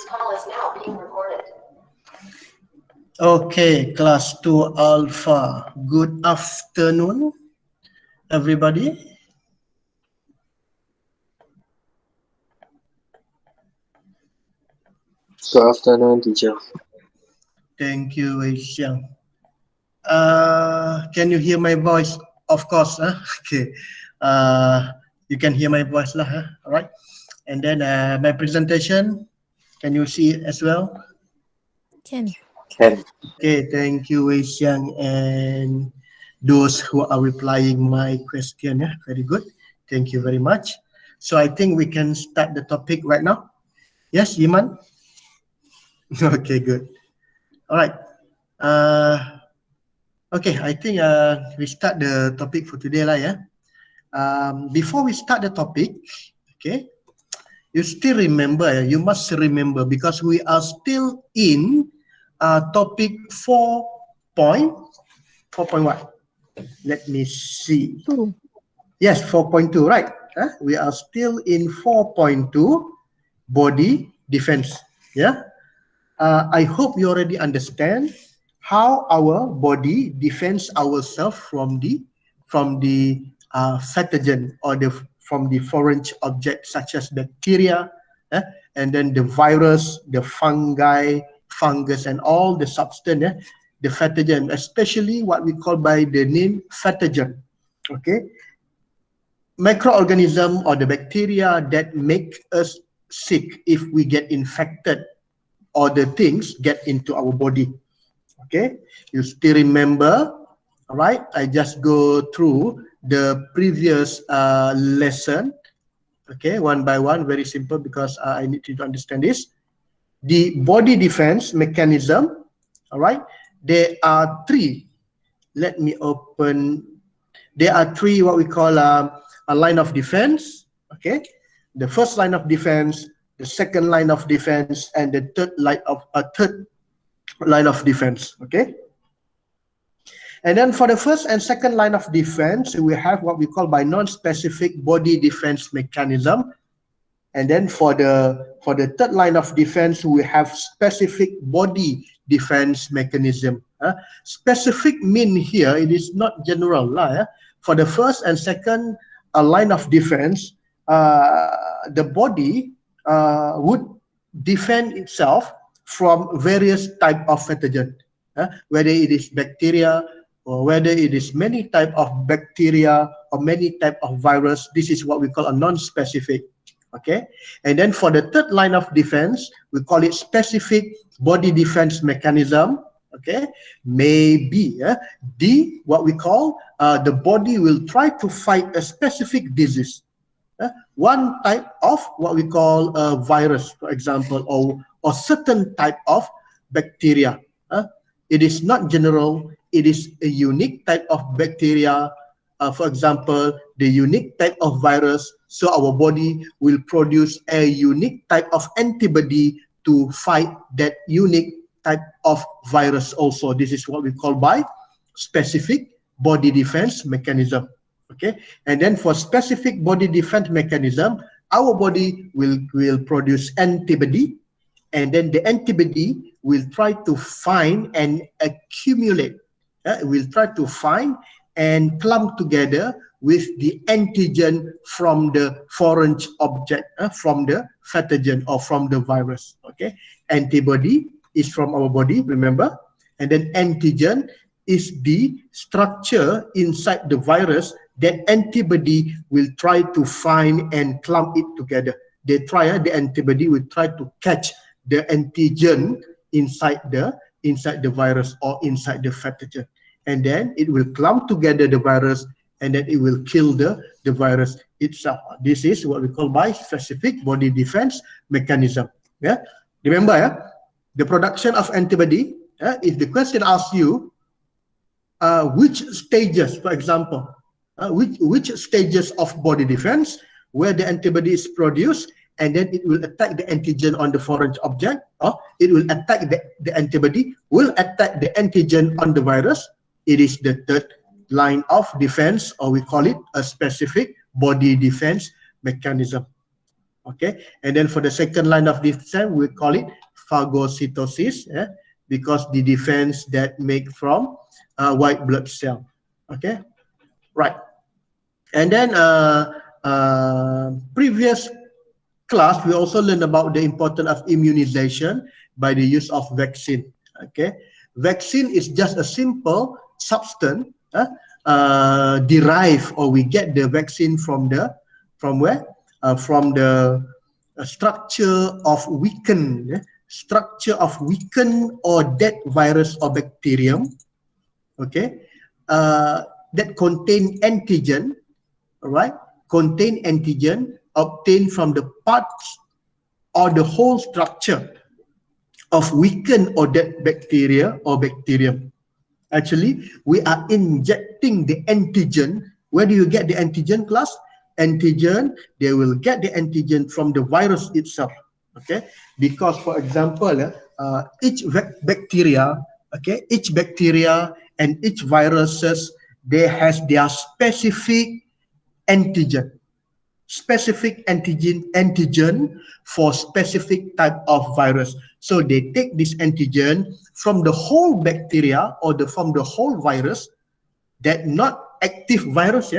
call is now being recorded. Okay, class 2 Alpha. Good afternoon, everybody. Good afternoon, teacher. Thank you, Wei Xiang. Can you hear my voice? Of course. Okay. You can hear my voice lah. All right. And then my presentation, can you see it as well? Can. Okay, thank you, Wei Xiang, and those who are replying my question. Very good. Thank you very much. So I think we can start the topic right now. Yes, Iman? Okay, good. All right. Okay, I think we start the topic for today lah, yeah. Before we start the topic, okay, you still remember, you must remember, because we are still in topic 4.1. Let me see. Yes, 4.2, right? We are still in 4.2, body defense. Yeah. I hope you already understand how our body defends ourselves from the pathogen or from the foreign objects such as bacteria, and then the virus, the fungi, fungus, and all the substance, the pathogen, especially what we call by the name pathogen. Okay, microorganism or the bacteria that make us sick if we get infected or the things get into our body. Okay, you still remember? All right, I just go through the previous lesson. Okay, one by one, very simple, because I need you to understand this. The body defense mechanism, all right, there are three. Let me open. There are three what we call a line of defense. Okay, the first line of defense, the second line of defense, and the third line of defense. Okay, and then for the first and second line of defense, we have what we call by non-specific body defense mechanism. And then for the third line of defense, we have specific body defense mechanism. Specific mean here, it is not general. For the first and second line of defense, the body would defend itself from various type of pathogen, whether it is bacteria or whether it is many type of bacteria or many type of virus. This is what we call a non-specific. Okay, and then for the third line of defense, we call it specific body defense mechanism. Okay, maybe what we call the body will try to fight a specific disease, one type of what we call a virus, for example, or certain type of bacteria. It is not general, it is a unique type of bacteria, for example, the unique type of virus. So our body will produce a unique type of antibody to fight that unique type of virus also. This is what we call by specific body defense mechanism. Okay, and then for specific body defense mechanism, our body will produce antibody, and then the antibody will try to find and accumulate. Will try to find and clump together with the antigen from the foreign object, from the pathogen or from the virus. Okay, antibody is from our body, remember, and then antigen is the structure inside the virus that antibody will try to find and clump it together. The antibody will try to catch the antigen inside the virus or inside the pathogen, and then it will clump together the virus, and then it will kill the virus itself. This is what we call by specific body defense mechanism. Yeah, remember, the production of antibody. If the question asks you which stages, for example, which stages of body defense where the antibody is produced, and then it will attack the antigen on the foreign object, or it will attack the antibody will attack the antigen on the virus. It is the third line of defense, or we call it a specific body defense mechanism. Okay, and then for the second line of defense, we call it phagocytosis, because the defense that make from white blood cell. Okay, right. And then previous class, we also learned about the importance of immunization by the use of vaccine. Okay, vaccine is just a simple substance derived, or we get the vaccine from where? From the structure of weakened or dead virus or bacterium. Okay, that contain antigen, right? Contain antigen obtained from the parts or the whole structure of weakened or dead bacteria or bacterium. Actually, we are injecting the antigen. Where do you get the antigen, class? Antigen, they will get the antigen from the virus itself. Okay, because for example, each bacteria, okay, each bacteria and each viruses, they has their antigen specific antigen for specific type of virus. So they take this antigen from the whole bacteria or from the whole virus, that not active virus,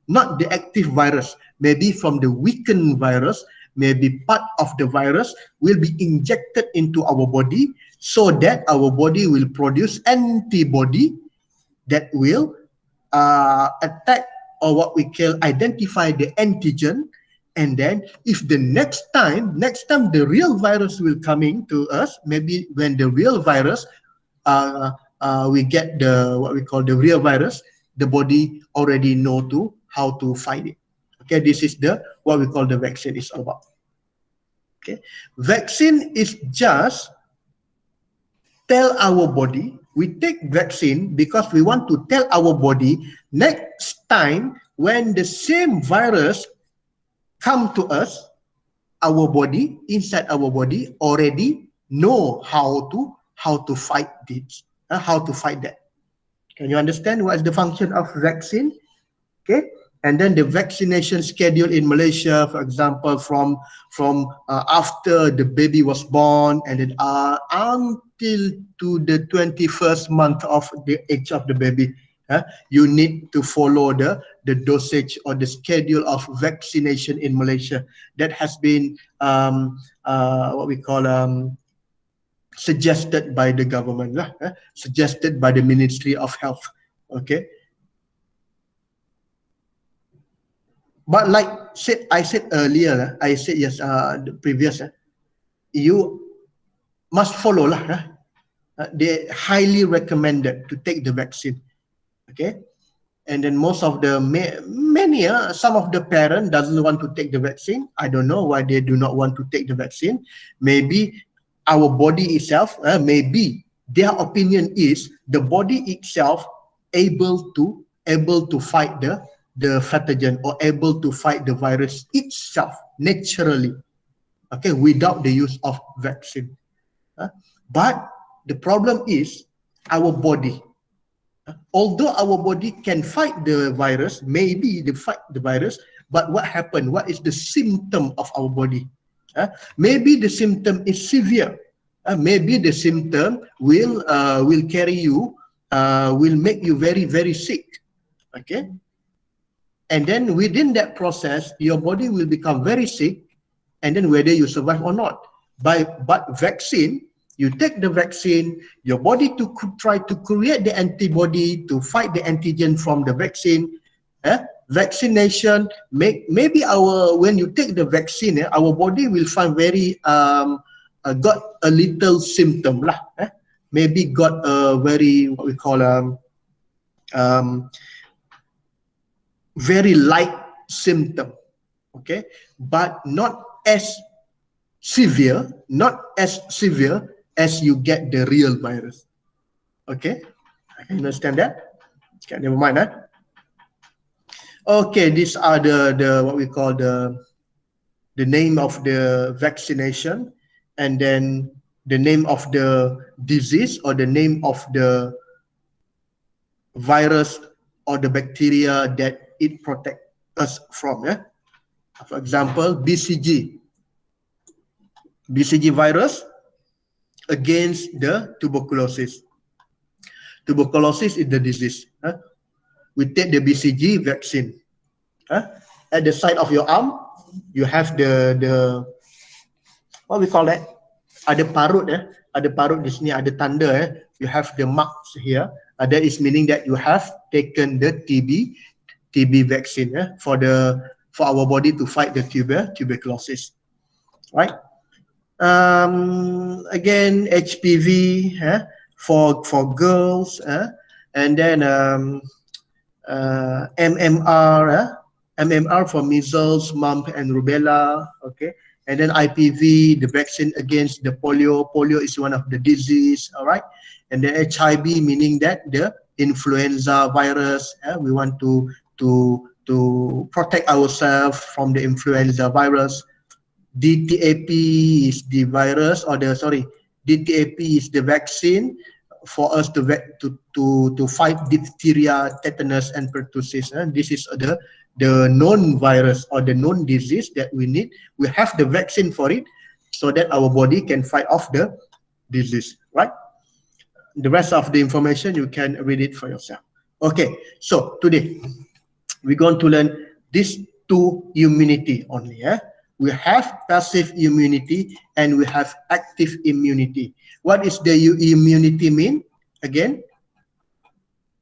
not the active virus, maybe from the weakened virus, maybe part of the virus will be injected into our body, so that our body will produce antibody that will attack, or what we call identify the antigen. And then if the next time the real virus will coming to us, maybe when the real virus we get the what we call the real virus, the body already know how to fight it. Okay, this is the what we call the vaccine is about. Okay, vaccine is just tell our body, we take vaccine because we want to tell our body next time when the same virus come to us, our body, inside our body already know how to fight this, how to fight that. Can you understand what is the function of vaccine? Okay, and then the vaccination schedule in Malaysia, for example, from after the baby was born, and then until to the 21st month of the age of the baby, you need to follow the dosage or the schedule of vaccination in Malaysia that has been what we call suggested by the government, suggested by the Ministry of Health. Okay, but like I said earlier, I said yes, the previous, you must follow lah. They highly recommended to take the vaccine. Okay, and then most of the many some of the parents doesn't want to take the vaccine. I don't know why they do not want to take the vaccine. Maybe our body itself, maybe their opinion is the body itself able to fight the pathogen, or able to fight the virus itself naturally, okay, without the use of vaccine. But the problem is our body. Although our body can fight the virus, maybe they fight the virus, but what happened? What is the symptom of our body? Maybe the symptom is severe. Maybe the symptom will carry you, will make you very, very sick. Okay, and then within that process, your body will become very sick, and then whether you survive or not. But vaccine, you take the vaccine, your body to try to create the antibody to fight the antigen from the vaccine. Vaccination, maybe when you take the vaccine, our body will find very got a little symptom lah. Maybe got a very what we call very light symptom. Okay, but not as severe as you get the real virus. Okay, I can understand that. Okay, never mind. Okay, these are the what we call the name of the vaccination, and then the name of the disease, or the name of the virus or the bacteria that it protects us from. For example, BCG. BCG virus against the tuberculosis. Tuberculosis is the disease. We take the BCG vaccine. At the side of your arm, you have the what we call that? Ada parut, ada parut di sini, ada tanda, you have the marks here. That is meaning that you have taken the TB vaccine for our body to fight the tuberculosis, right? Again, HPV for girls, and then MMR for measles, mumps, and rubella. Okay, and then IPV, the vaccine against the polio. Polio is one of the disease. All right, and then HIV, meaning that the influenza virus. We want to protect ourselves from the influenza virus. DTaP is the virus, or DTaP is the vaccine for us to fight diphtheria, tetanus, and pertussis. This is the known virus or the known disease that we need. We have the vaccine for it, so that our body can fight off the disease, right? The rest of the information you can read it for yourself. Okay, so today we're going to learn these two immunity only. We have passive immunity and we have active immunity. What is the immunity mean? Again,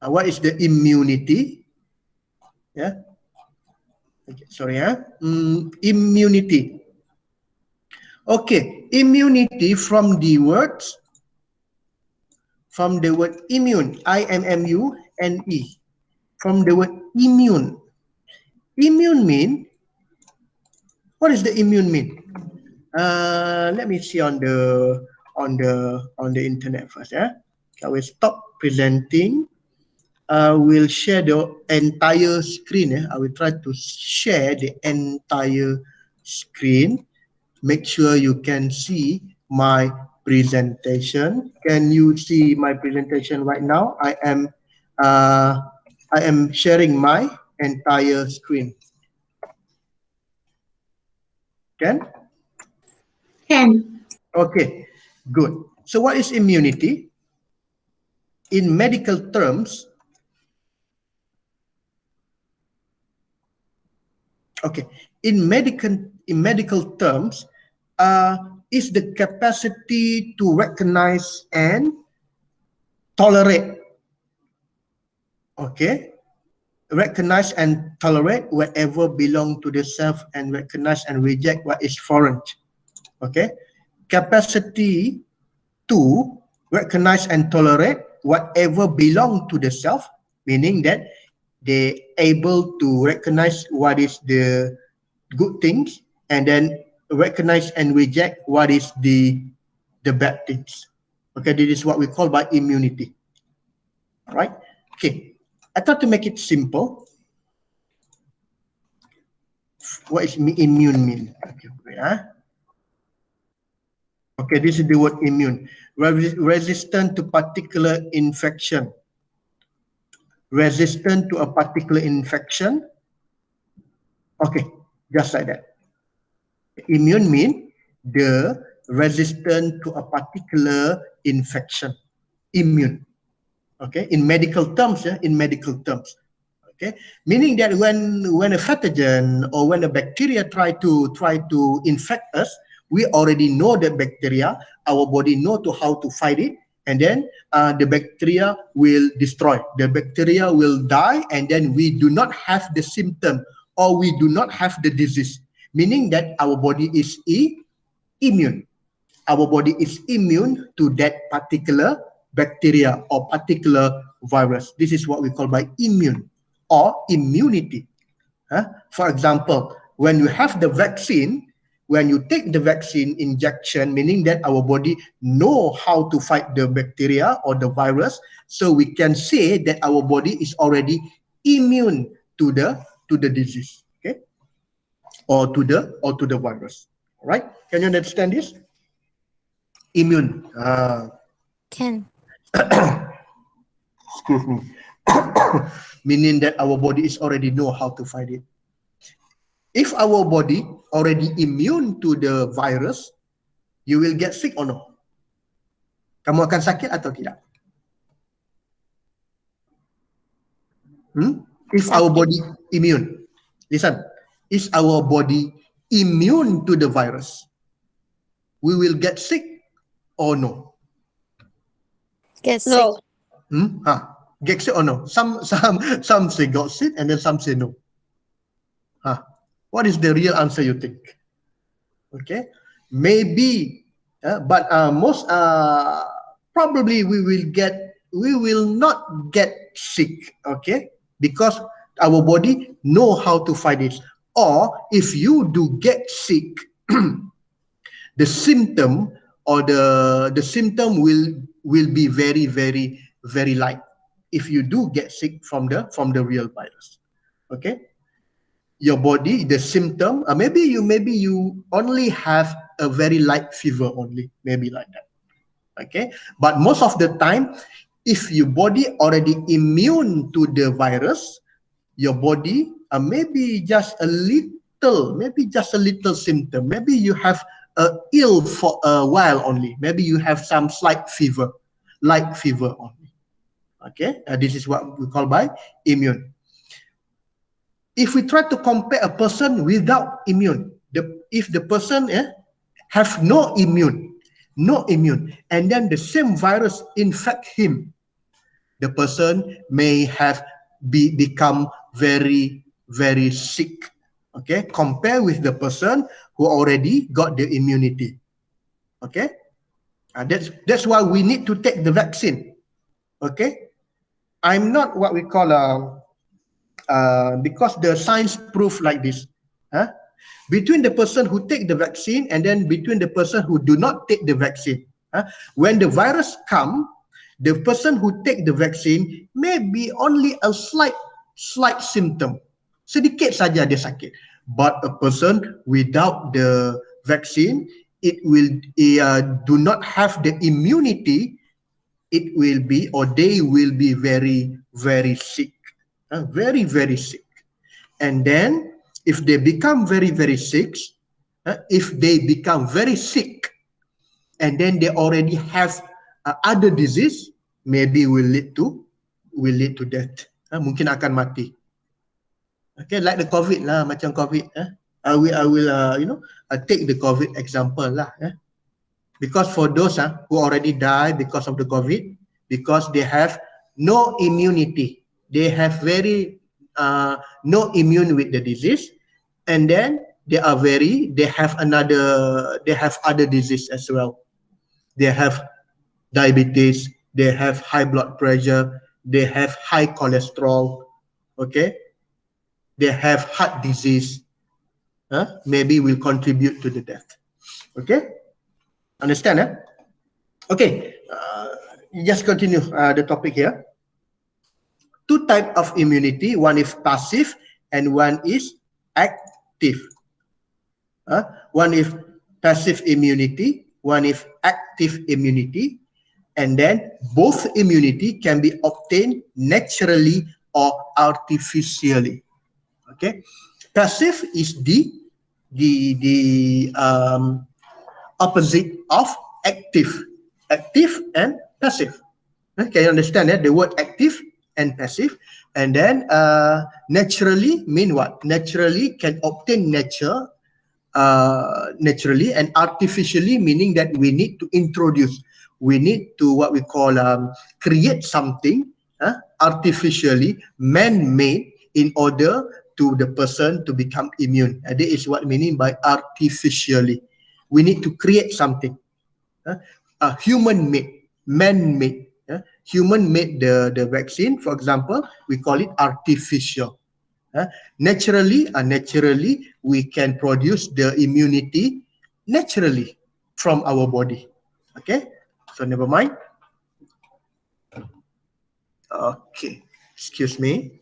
what is the immunity? Yeah. Okay, sorry. Immunity. Okay, immunity from the word immune, I-M-M-U-N-E. From the word immune. Immune mean, what is the immune mean? Let me see on the internet first. I will stop presenting. We'll share the entire screen. I will try to share the entire screen. Make sure you can see my presentation. Can you see my presentation right now? I am sharing my entire screen. Can? Can. Okay, good. So what is immunity? In medical terms, in medical terms, is the capacity to recognize and tolerate. Okay, recognize and tolerate whatever belong to the self, and recognize and reject what is foreign. Okay, capacity to recognize and tolerate whatever belong to the self, meaning that they able to recognize what is the good things and then recognize and reject what is the bad things. Okay, this is what we call by immunity. All right. Okay, I thought to make it simple. What is immune mean? Okay, this is the word immune. Resistant to particular infection. Resistant to a particular infection. Okay, just like that. Immune mean the resistant to a particular infection. Immune. Okay, in medical terms, okay, meaning that when a pathogen or when a bacteria try to infect us, we already know the bacteria. Our body know how to fight it, and then the bacteria will destroy. The bacteria will die, and then we do not have the symptom or we do not have the disease. Meaning that our body is immune. Our body is immune to that particular bacteria or particular virus. This is what we call by immune or immunity. For example, when you have the vaccine, when you take the vaccine injection, meaning that our body know how to fight the bacteria or the virus, so we can say that our body is already immune to the disease, okay, or to the virus. All right? Can you understand this? Immune. Can. Excuse me. Meaning that our body is already know how to fight it. If our body already immune to the virus, You will get sick or no? Kamu akan sakit atau tidak? If our body immune, listen, is our body immune to the virus? We will get sick or no? Get sick. Get sick or no? Some say got sick and then some say no. What is the real answer you think? Okay, maybe, but most probably we will not get sick. Okay, because our body know how to fight it. Or if you do get sick, the symptom or the symptom will be very, very, very light. If you do get sick from the real virus, okay, your body, the symptom, maybe you only have a very light fever only, maybe like that, okay. But most of the time, if your body already immune to the virus, your body maybe just a little symptom, maybe you have ill for a while only, maybe you have some light fever only, okay. This is what we call by immune. If we try to compare a person without immune, if the person have no immune, and then the same virus infect him, the person may have become very, very sick. Okay, compare with the person who already got the immunity. Okay, that's why we need to take the vaccine. Okay, I'm not what we call because the science proof like this. Between the person who take the vaccine and then between the person who do not take the vaccine, when the virus come, the person who take the vaccine may be only a slight symptom, sedikit saja dia sakit. But a person without the vaccine, it will do not have the immunity. It will be, or they will be very, very sick, very, very sick. And then if they become very, very sick, and then they already have other disease, maybe will lead to death. Mungkin akan mati. Okay, like the COVID lah, macam COVID. I will take the COVID example lah. Because for those who already died because of the COVID, because they have no immunity, they have very no immune with the disease, and then they have other disease as well. They have diabetes, they have high blood pressure, they have high cholesterol, okay, they have heart disease, maybe will contribute to the death. Okay, understand? Okay, just continue the topic here. Two types of immunity, one is passive and one is active. One is passive immunity, one is active immunity, and then both immunity can be obtained naturally or artificially. Okay, passive is the opposite of active and passive. Can you understand the word active and passive? And then naturally mean what? Naturally can obtain naturally, and artificially meaning that we need to introduce, we need to what we call create something artificially, man-made, in order to the person to become immune. That is what meaning by artificially. We need to create something. Human-made, man-made. Human made the vaccine, for example, we call it artificial. Naturally we can produce the immunity naturally from our body. Okay, so never mind. Okay, excuse me.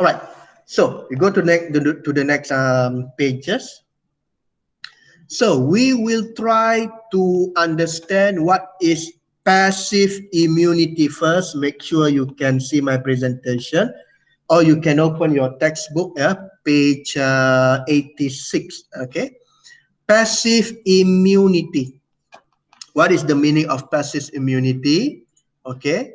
All right, so we go to the next pages. So we will try to understand what is passive immunity first. Make sure you can see my presentation, or you can open your textbook, page 86. Okay, passive immunity. What is the meaning of passive immunity? Okay,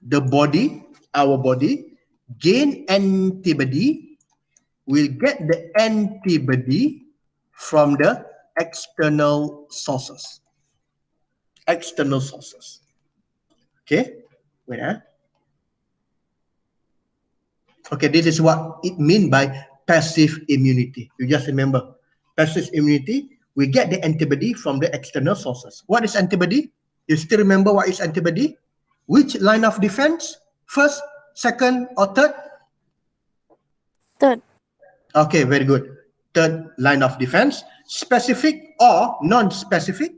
the body, our body, gain antibody, will get the antibody from the external sources. External sources. Okay, wait. Okay, this is what it means by passive immunity. You just remember, passive immunity, we get the antibody from the external sources. What is antibody? You still remember what is antibody? Which line of defense? First, second, or third? Third. Okay, very good. Third line of defense. Specific or non-specific?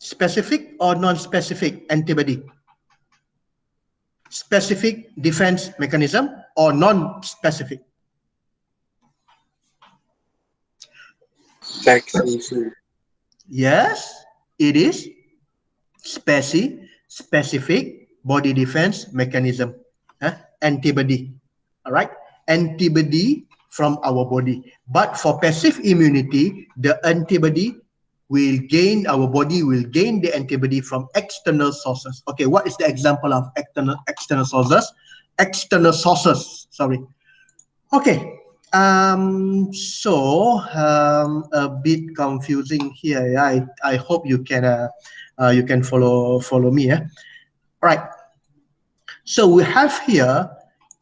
Specific or non-specific antibody? Specific defense mechanism or non-specific? Specific. Yes, it is specific body defense mechanism. Antibody. All right, antibody from our body. But for passive immunity, the antibody will gain, our body will gain the antibody from external sources. Okay, what is the example of external sources? External sources, sorry. Okay, a bit confusing here. Yeah, I hope you can follow me. Yeah. All right. So we have here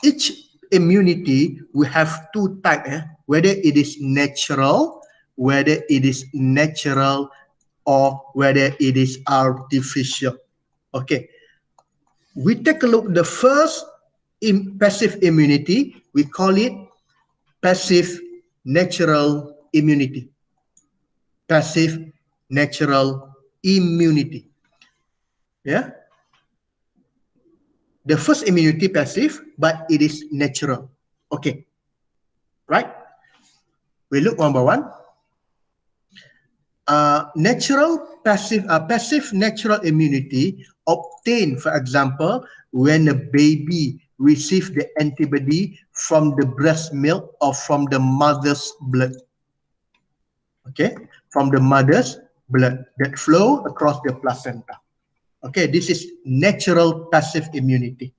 each immunity. We have two types. Whether it is natural, or whether it is artificial. Okay. We take a look. The first passive immunity, we call it passive natural immunity. Passive natural immunity. Yeah. The first immunity passive, but it is natural. Okay. Right? We look one by one. Passive natural immunity obtained, for example, when a baby receives the antibody from the breast milk or from the mother's blood. Okay, from the mother's blood that flow across the placenta. Okay, this is natural passive immunity.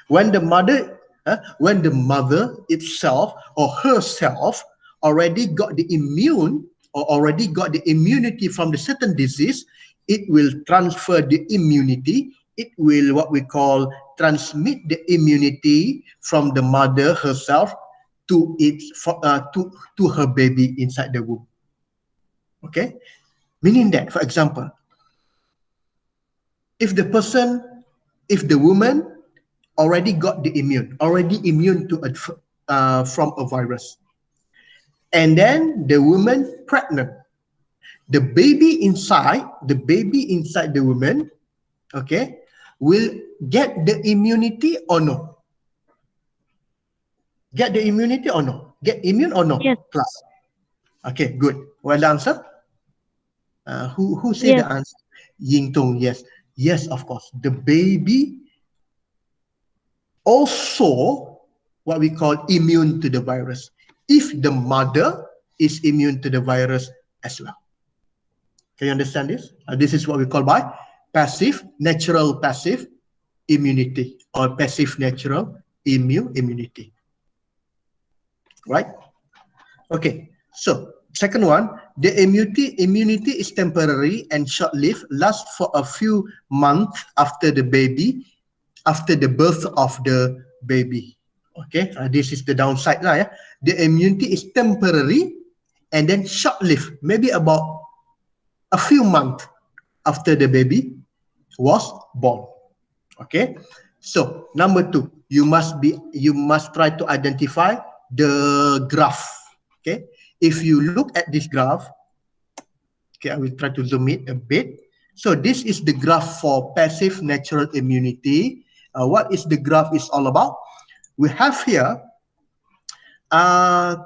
When the mother itself or herself already got the immunity from the certain disease, it will transfer the immunity. It will what we call transmit the immunity from the mother herself to her baby inside the womb. Okay, meaning that, for example, if the woman already got the immune to from a virus, and then the woman pregnant, the baby inside the woman, okay, will get the immunity or no? Get the immunity or no? Get immune or no? Yes. Class. Okay, good. Well, the answer. Who said Yes. the answer? Ying Tong. Yes. Yes, of course. The baby also what we call immune to the virus if the mother is immune to the virus as well. Can you understand this? This is what we call by natural passive immunity or passive natural immunity. Right? Okay. So second one, the immunity is temporary and short-lived, lasts for a few months after the birth of the baby. Okay, this is the downside lah. Yeah, the immunity is temporary and then short-lived, maybe about a few months after the baby was born. Okay, so number two, you must try to identify the graph. Okay, if you look at this graph, okay, I will try to zoom it a bit. So this is the graph for passive natural immunity. What is the graph is all about? We have here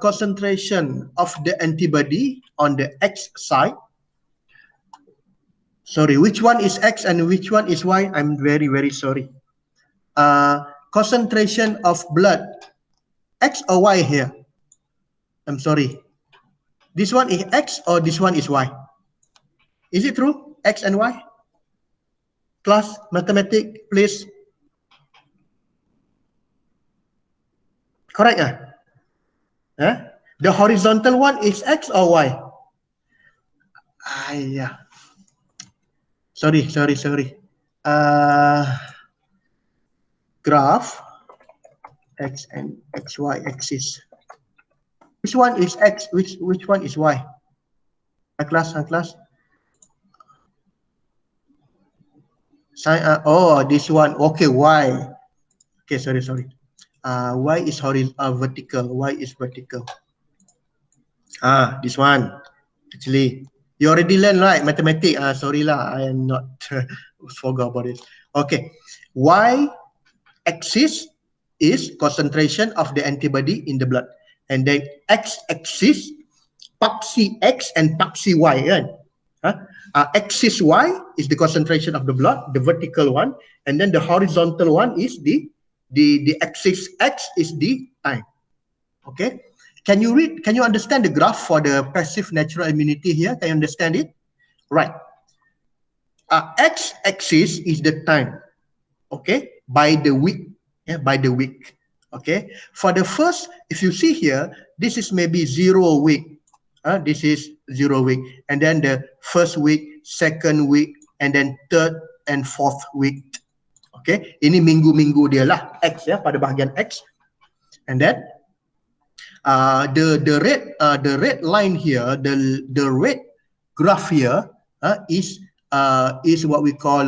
concentration of the antibody on the X side Sorry, which one is X and which one is Y? I'm very, very sorry. Concentration of blood, X or Y here? I'm sorry. This one is X or this one is Y? Is it true? X and Y? Class, mathematics, please. Correct, The horizontal one is X or Y? Yeah. Sorry. Graph X and XY axis. Which one is X? Which one is Y? Class. This one. Okay, Y. Okay, sorry. Y is vertical. Y is vertical. This one. Actually, you already learned, right? Mathematics. Sorry lah, I am not forgot about it. Okay, Y axis is concentration of the antibody in the blood, and then X axis, PAXI X and PAXI Y, kan? Axis Y is the concentration of the blood, the vertical one, and then the horizontal one is the axis X is the time. Okay. Can you read? Can you understand the graph for the passive natural immunity here? Can you understand it? Right. X-axis is the time. Okay, by the week. Yeah, by the week. Okay. For the first, if you see here, this is maybe 0 week. This is 0 week, and then the first week, second week, and then third and fourth week. Okay. Ini minggu-minggu dia lah. X ya, pada bahagian X, and then the red line here, the red graph here is what we call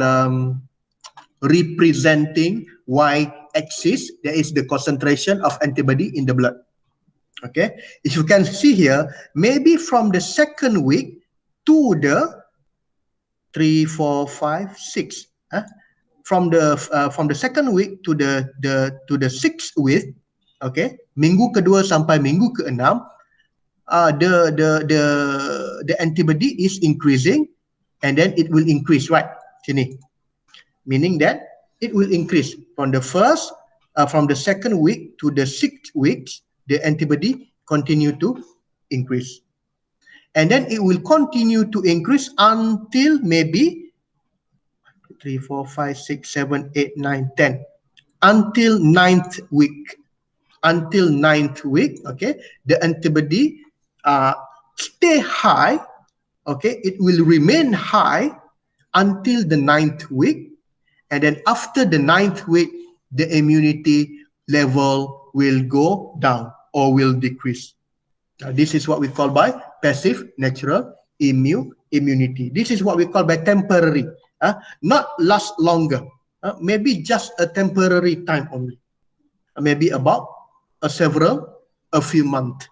representing Y-axis. There is the concentration of antibody in the blood. Okay, if you can see here, maybe from the second week to the 3, 4, 5, 6. From the second week to the sixth week. Okay, minggu kedua sampai minggu keenam, the antibody is increasing, and then it will increase, right? Sini, meaning that it will increase from the second week to the 6th weeks. The antibody continue to increase, and then it will continue to increase until maybe 3, 4, 5, 6, 7, 8, 9, 10, until 9th week. Until 9th week, okay, the antibody stay high. Okay, it will remain high until the 9th week, and then after the 9th week, the immunity level will go down or will decrease. Now, this is what we call by passive natural immunity. This is what we call by temporary, not last longer, maybe just a temporary time only, maybe about a few months.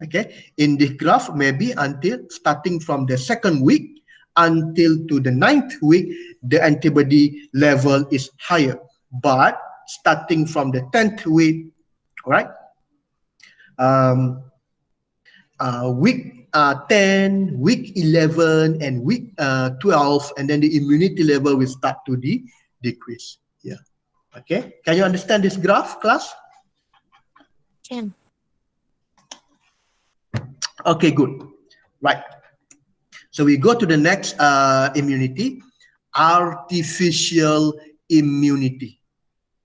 Okay, in this graph, maybe until starting from the second week until to the 9th week, the antibody level is higher. But starting from the 10th week, right, week 10, week 11, and week 12, and then the immunity level will start to decrease. Yeah. Okay, can you understand this graph, class? Can. Okay, good. Right. So we go to the next immunity, artificial immunity.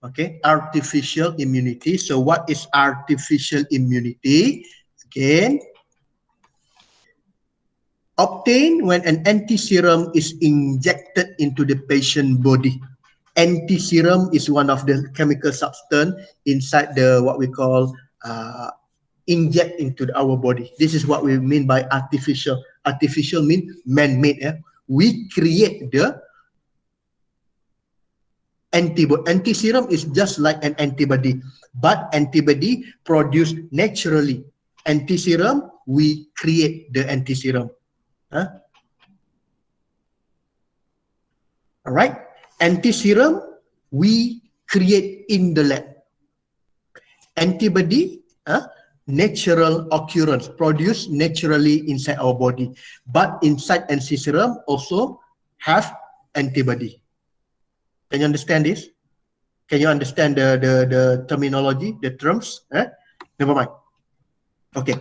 Okay, artificial immunity. So what is artificial immunity? Again, obtained when an antiserum is injected into the patient body. Antiserum is one of the chemical substance inside the what we call inject into our body. This is what we mean by artificial. Artificial means man-made. Yeah? We create the antibody. Antiserum is just like an antibody, but antibody produced naturally. Antiserum, we create the antiserum. All right. Antiserum, we create in the lab. Antibody, natural occurrence, produced naturally inside our body. But inside antiserum also, have antibody. Can you understand this? Can you understand the terminology, the terms? Never mind. Okay.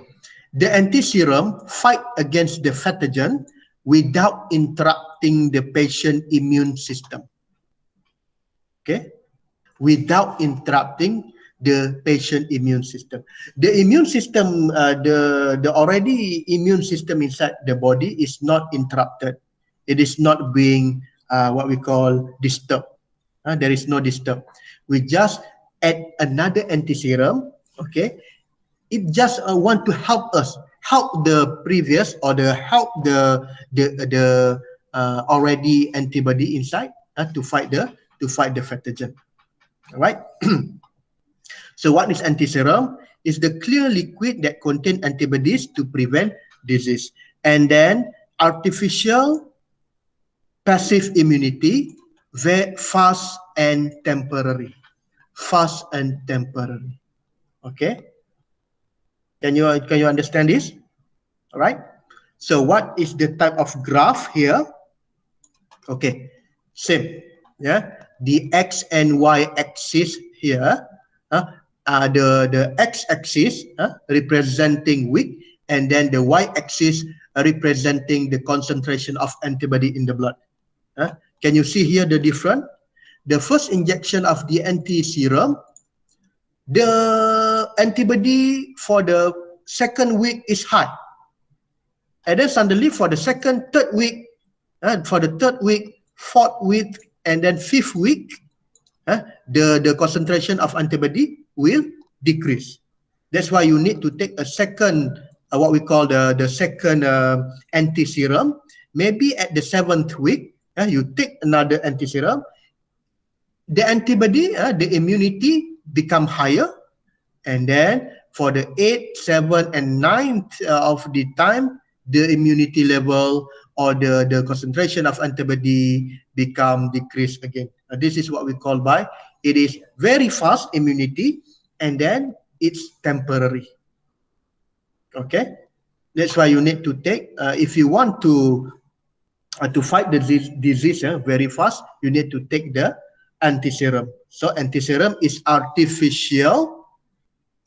The antiserum fight against the pathogen without interrupting the patient immune system. Okay. Without interrupting the patient immune system. The immune system, the already immune system inside the body is not interrupted. It is not being what we call disturbed. There is no disturb. We just add another antiserum. Okay, it just want to help us, help the previous or help the already antibody inside to fight the pathogen. All right. So what is antiserum? Is the clear liquid that contain antibodies to prevent disease. And then artificial passive immunity, very fast and temporary. Fast and temporary. Okay. Can you understand this? All right. So what is the type of graph here? Okay. Same. Yeah. The X and Y axis here. The x-axis representing weak, and then the y-axis representing the concentration of antibody in the blood. Can you see here the difference? The first injection of the anti-serum, the antibody for the second week is high, and then suddenly for the third week, fourth week, and then fifth week, the concentration of antibody will decrease. That's why you need to take a second, what we call the second antiserum. Maybe at the 7th week, you take another antiserum. The antibody, the immunity become higher, and then for the 8th, 7th, and 9th of the time, the immunity level or the concentration of antibody become decreased again. This is what we call by, it is very fast immunity, and then it's temporary. Okay, that's why you need to take, if you want to fight the disease very fast, you need to take the antiserum. So antiserum is artificial.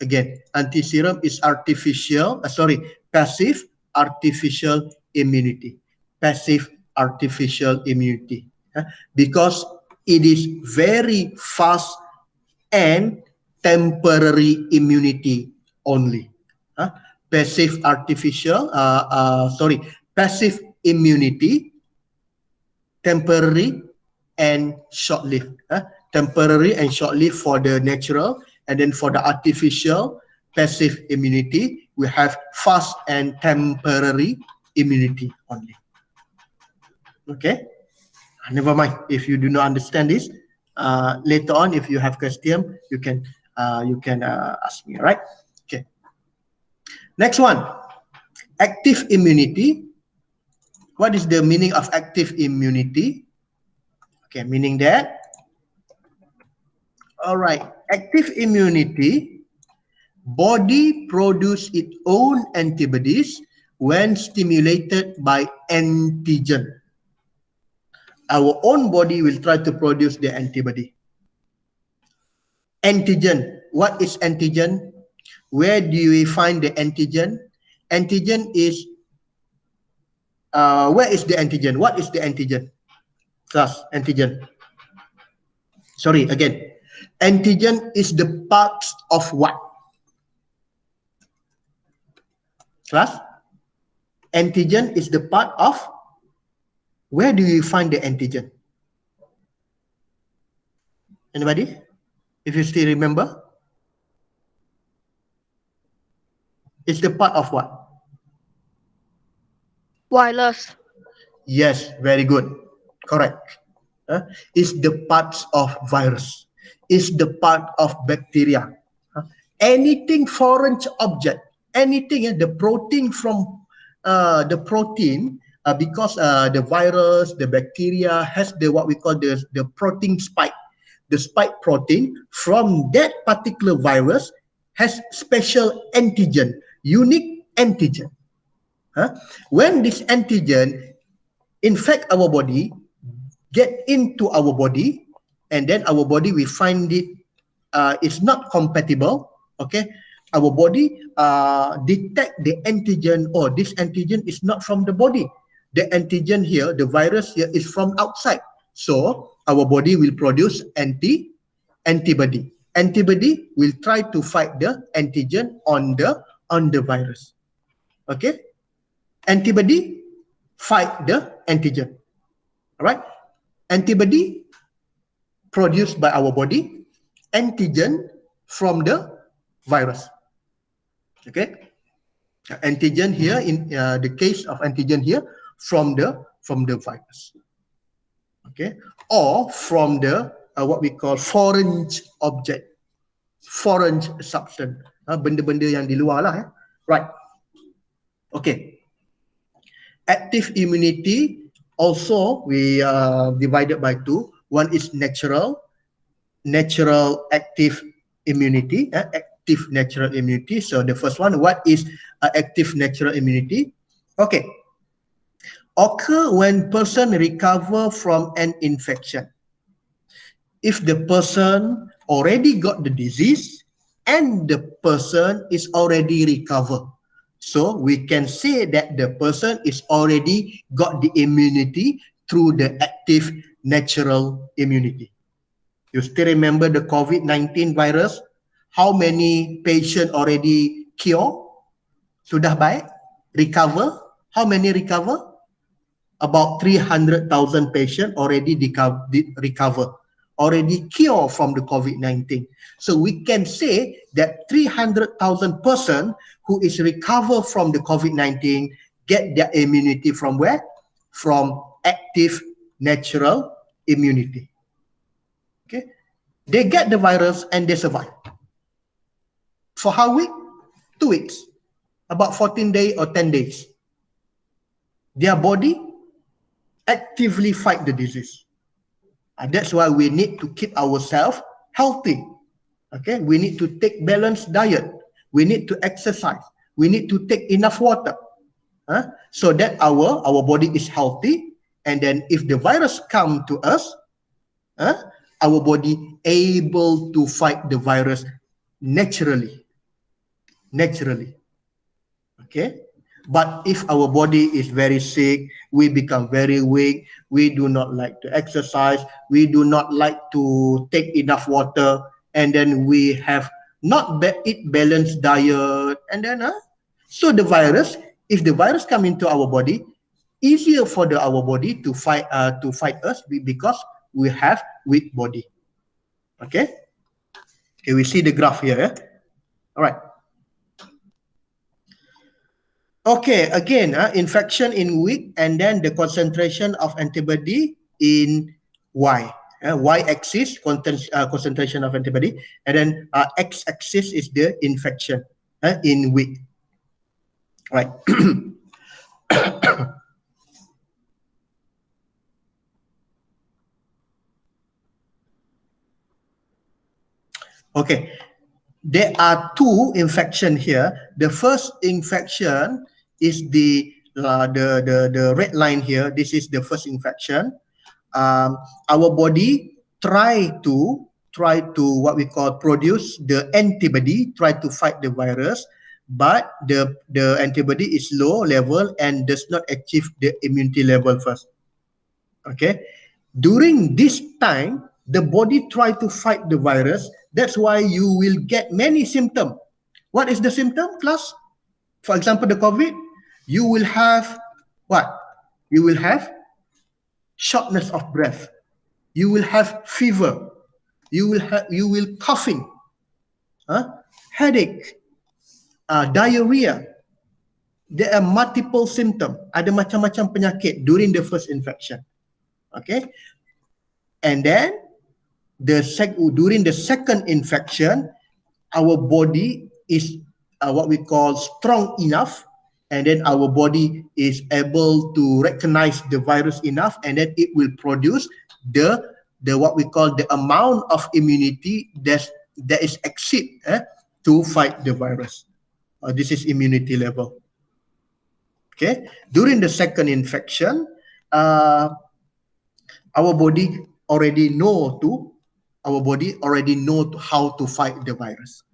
Again, antiserum is artificial, passive artificial immunity. Passive artificial immunity. Because it is very fast and temporary immunity only. Passive immunity, temporary and short-lived. Temporary and short-lived for the natural, and then for the artificial passive immunity, we have fast and temporary immunity only. Okay, never mind if you do not understand this. Later on, if you have question, you can ask me. All right. Okay. Next one, active immunity. What is the meaning of active immunity? Okay, meaning that, all right, active immunity, body produce its own antibodies when stimulated by antigen. Our own body will try to produce the antibody. Antigen, what is antigen? Where do we find the antigen? Antigen is, where is the antigen? What is the antigen? Class, antigen. Sorry, again. Antigen is the parts of what? Class? Antigen is the part of, where do you find the antigen? Anybody? If you still remember? It's the part of what? Wireless. Yes, very good. Correct. It's the parts of virus. It's the part of bacteria. Anything foreign object, anything, the protein from because the virus, the bacteria has the what we call the protein spike. The spike protein from that particular virus has special antigen, unique antigen. When this antigen infect our body, get into our body, and then our body will find it is not compatible. Okay, our body detect the antigen, or this antigen is not from the body. The antigen here, the virus here, is from outside. So our body will produce antibody. Antibody will try to fight the antigen on the virus. Okay, antibody fight the antigen. All right, antibody produced by our body, antigen from the virus. Okay, antigen here in the case of antigen here from the virus. Okay, or from the what we call foreign object, foreign substance, benda-benda yang di luar lah. Right. Okay. Active immunity also we divided by two. One is natural active immunity, active natural immunity. So the first one, what is active natural immunity? Okay, occur when person recover from an infection. If the person already got the disease and the person is already recovered, so we can say that the person is already got the immunity through the active natural immunity. You still remember the COVID-19 virus? How many patients already cure? Sudah baik? Recover? How many recover? About 300,000 patients already recover, already cure from the COVID-19. So we can say that 300,000 person who is recover from the COVID-19 get their immunity from where? From active natural immunity. Okay, they get the virus and they survive. For how week? 2 weeks, about 14 days or 10 days. Their body actively fight the disease. That's why we need to keep ourselves healthy. Okay, we need to take balanced diet. We need to exercise. We need to take enough water, so that our body is healthy. And then if the virus come to us, our body able to fight the virus naturally. Okay, but if our body is very sick, we become very weak, we do not like to exercise, we do not like to take enough water, and then we have not eat balanced diet, and then so the virus, if the virus come into our body, easier for our body to fight us, because we have weak body. Okay, we see the graph here. All right. Okay, again, infection in weak, and then the concentration of antibody in Y. Y-axis, concentration of antibody, and then X-axis is the infection in weak. Right. Okay, there are two infection here. The first infection is the red line here. This is the first infection. Our body try to what we call produce the antibody, try to fight the virus, but the antibody is low level and does not achieve the immunity level first. Okay, during this time, the body try to fight the virus. That's why you will get many symptoms. What is the symptom, class? For example, the COVID, you will have what? You will have shortness of breath. You will have fever. You will coughing, headache, diarrhea. There are multiple symptoms. Ada macam-macam penyakit during the first infection. Okay, and then during the second infection, our body is what we call strong enough, and then our body is able to recognize the virus enough, and then it will produce the what we call the amount of immunity that is exceed to fight the virus. This is immunity level. Okay, during the second infection, our our body already know how to fight the virus.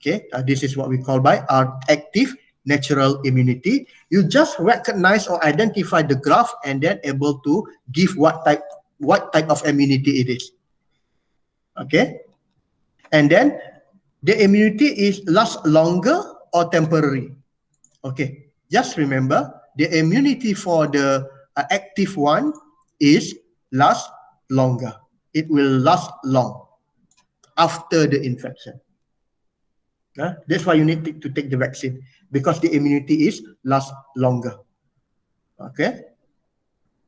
Okay, this is what we call by our active natural immunity. You just recognize or identify the graph and then able to give what type of immunity it is. Okay, and then the immunity is last longer or temporary. Okay, just remember the immunity for the active one is last longer. It will last long after the infection. That's why you need to take the vaccine, because the immunity is last longer. Okay.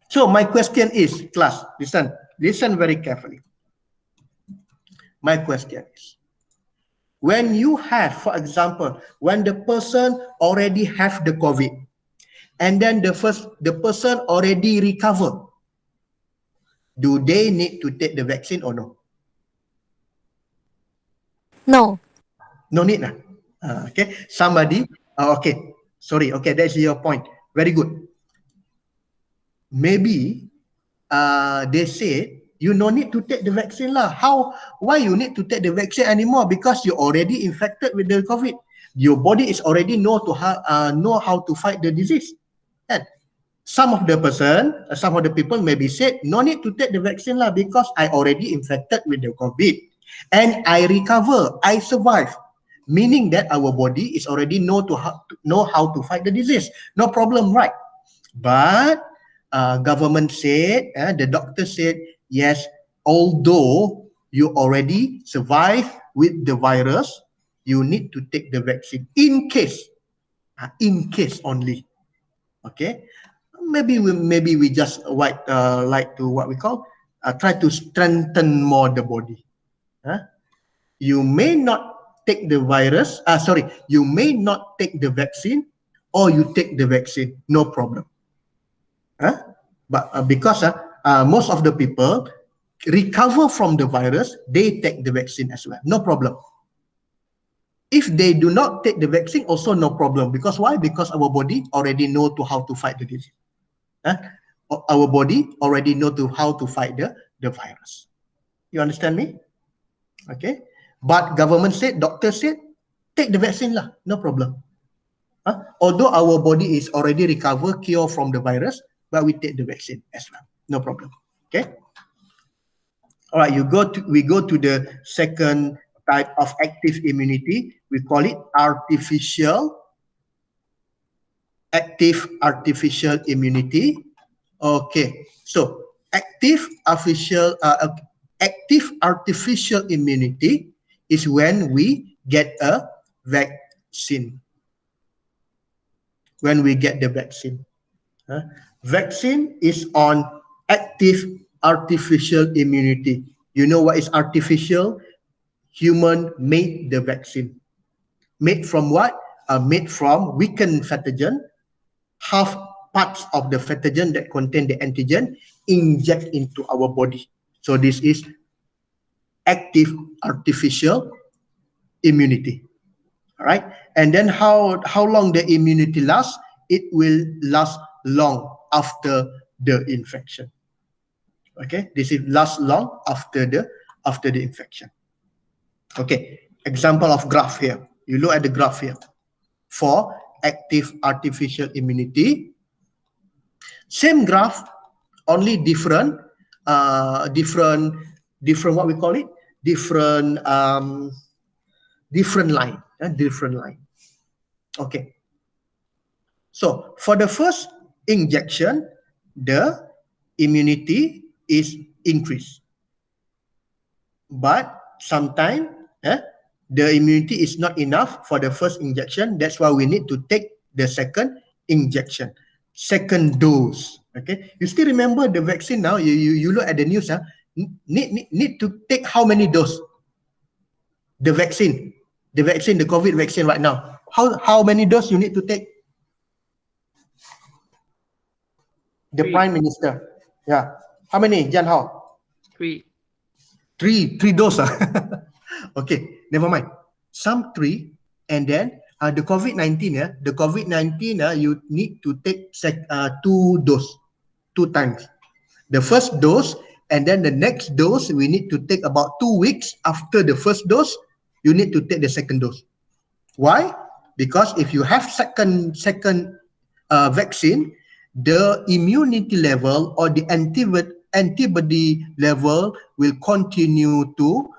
So my question is, class, listen very carefully. My question is, when you have, for example, when the person already have the COVID, and then the person already recover, do they need to take the vaccine or no? No. No need. Okay. Somebody, okay. Sorry. Okay. That's your point. Very good. Maybe they said you no need to take the vaccine lah. Why you need to take the vaccine anymore? Because you already infected with the COVID. Your body is already know how to fight the disease. And some of the people maybe said no need to take the vaccine lah, because I already infected with the COVID and I recover, I survive. Meaning that our body is already know how to fight the disease. No problem, right? But government said, the doctor said, yes, although you already survive with the virus, you need to take the vaccine in case only. Okay, maybe we just like to what we call try to strengthen more the body. You may not take the virus. You may not take the vaccine, or you take the vaccine, no problem. But because most of the people recover from the virus, they take the vaccine as well, no problem. If they do not take the vaccine, also no problem. Because why? Because our body already know how to fight the disease. Our body already know how to fight the virus. You understand me? Okay. But government said, doctor said, take the vaccine lah, no problem. Although our body is already recovered, cure from the virus, but we take the vaccine as well, no problem. Okay. All right. We go to the second type of active immunity. We call it artificial immunity. Okay. So active artificial immunity is when we get a vaccine. When we get the vaccine. Vaccine is on active artificial immunity. You know what is artificial? Human made the vaccine. Made from what? Made from weakened pathogen. Half parts of the pathogen that contain the antigen inject into our body. So this is active artificial immunity. All right. And then how long the immunity lasts? It will last long after the infection. Okay. This is last long after the infection. Okay. Example of graph here. You look at the graph here. For active artificial immunity, same graph, only different what we call it? Different line. Okay. So for the first injection, the immunity is increased. But sometimes the immunity is not enough for the first injection. That's why we need to take the second injection, second dose. Okay. You still remember the vaccine now? You look at the news. Need to take how many doses? The vaccine, the COVID vaccine right now. How many doses you need to take? The Prime Minister. Yeah. How many, Jan Hao? 3. Three doses. Okay, never mind. Some 3, and then the COVID-19, you need to take 2 doses, 2 times. The first dose, and then the next dose, we need to take about 2 weeks after the first dose, you need to take the second dose. Why? Because if you have second vaccine, the immunity level or the antibody level will continue to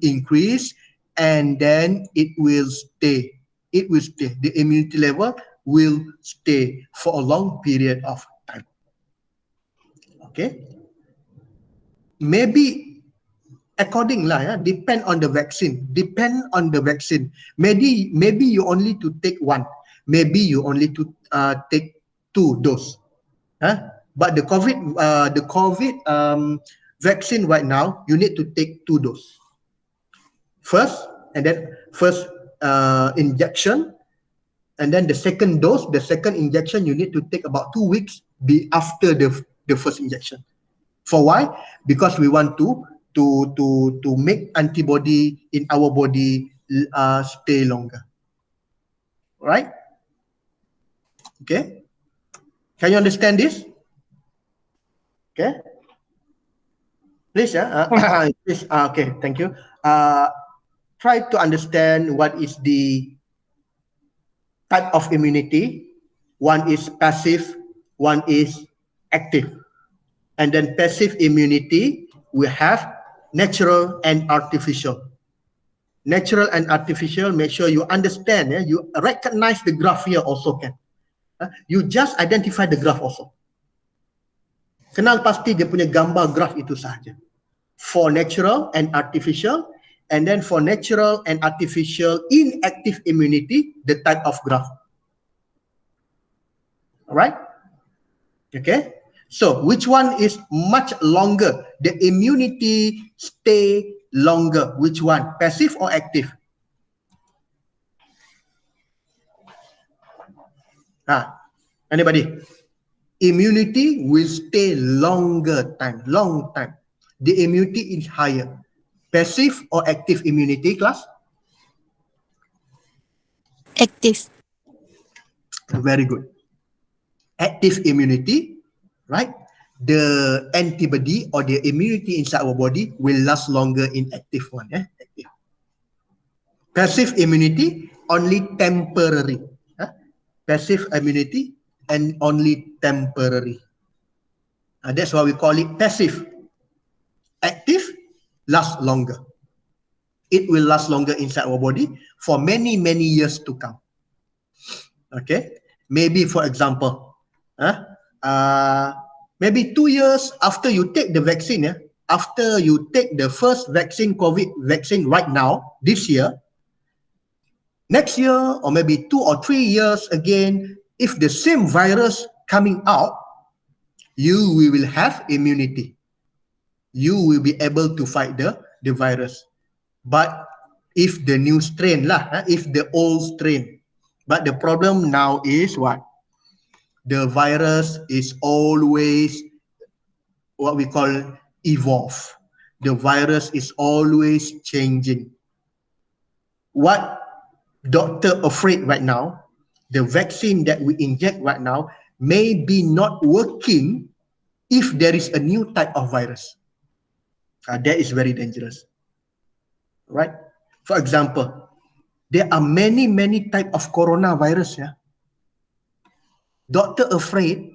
increase, and then it will stay. The immunity level will stay for a long period of time. Okay, maybe according lah, depend on the vaccine. Maybe you only to take one, maybe you only to take 2 dose. But the COVID vaccine right now, you need to take 2 dose first, and then first injection, and then the second dose, the second injection, you need to take about 2 weeks after the first injection. For why? Because we want to make antibody in our body stay longer. Right? Okay. Can you understand this? Okay. Please, please. Okay. Thank you. Try to understand what is the type of immunity. One is passive, one is active. And then passive immunity, we have natural and artificial. Natural and artificial, make sure you understand, you recognize the graph here also can. You just identify the graph also. Kenal pasti dia punya gambar graph itu sahaja. For natural and artificial, and then for natural and artificial inactive immunity, the type of graph. Alright? Okay? So, which one is much longer? The immunity stay longer. Which one? Passive or active? Anybody? Immunity will stay longer time, long time. The immunity is higher. Passive or active immunity, class? Active. Very good. Active immunity, right? The antibody or the immunity inside our body will last longer in active one. Active. Passive immunity, only temporary. Passive immunity and only temporary. That's why we call it passive. Active lasts longer. It will last longer inside our body for many, many years to come. Okay? Maybe, for example, maybe 2 years after you take the vaccine, after you take the first vaccine, COVID vaccine right now, this year, next year, or maybe 2 or 3 years again, if the same virus coming out, you will have immunity. You will be able to fight the virus. But if the new strain if the old strain, but the problem now is what? The virus is always what we call evolve. The virus is always changing. What doctor afraid right now, the vaccine that we inject right now may be not working if there is a new type of virus. That is very dangerous. Right? For example, there are many, many types of coronavirus. Doctor afraid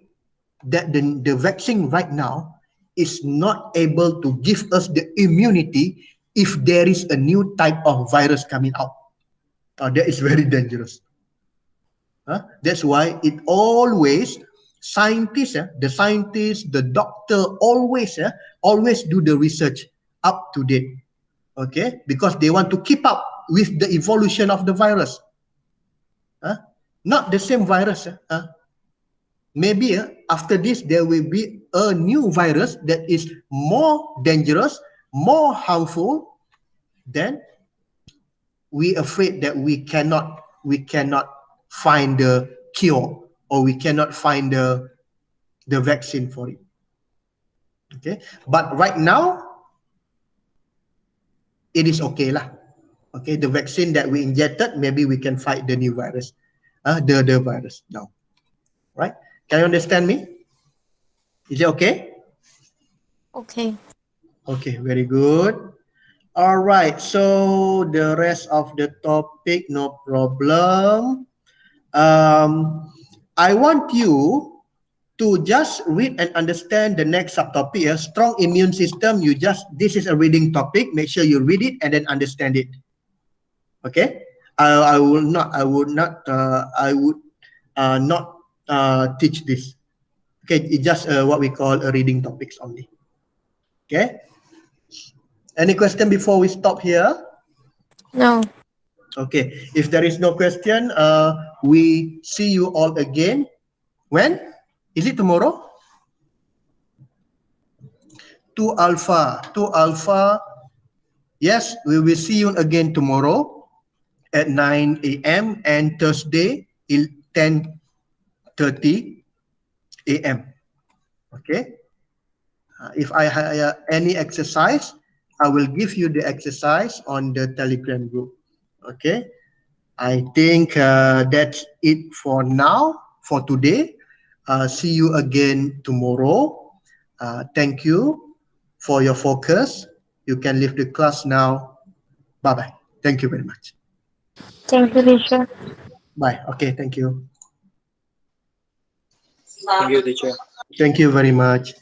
that the vaccine right now is not able to give us the immunity if there is a new type of virus coming out. That is very dangerous. That's why it always, the doctor always do the research up to date. Okay, because they want to keep up with the evolution of the virus. Not the same virus. Maybe after this there will be a new virus that is more dangerous, more harmful. Then we afraid that we cannot find the cure, or we cannot find the vaccine for it. Okay, but right now it is okay lah. Okay, the vaccine that we injected, maybe we can fight the new virus, the virus now. Right? Can you understand me? Is it okay? Okay. Okay, very good. All right, so the rest of the topic, no problem. I want you to just read and understand the next subtopic. A strong immune system. This is a reading topic. Make sure you read it and then understand it. Okay. I will not. I would not. I would not teach this. Okay. It's just what we call a reading topics only. Okay. Any question before we stop here? No. Okay. If there is no question, we see you all again. When? Is it tomorrow? 2 Alpha. 2 Alpha. Yes, we will see you again tomorrow at 9 a.m. and Thursday 10:30 a.m. Okay. If I have any exercise, I will give you the exercise on the Telegram group. Okay. I think that's it for now, for today. See you again tomorrow. Thank you for your focus. You can leave the class now. Bye-bye. Thank you very much. Thank you, teacher. Bye. Okay, thank you. Thank you, teacher. Thank you very much.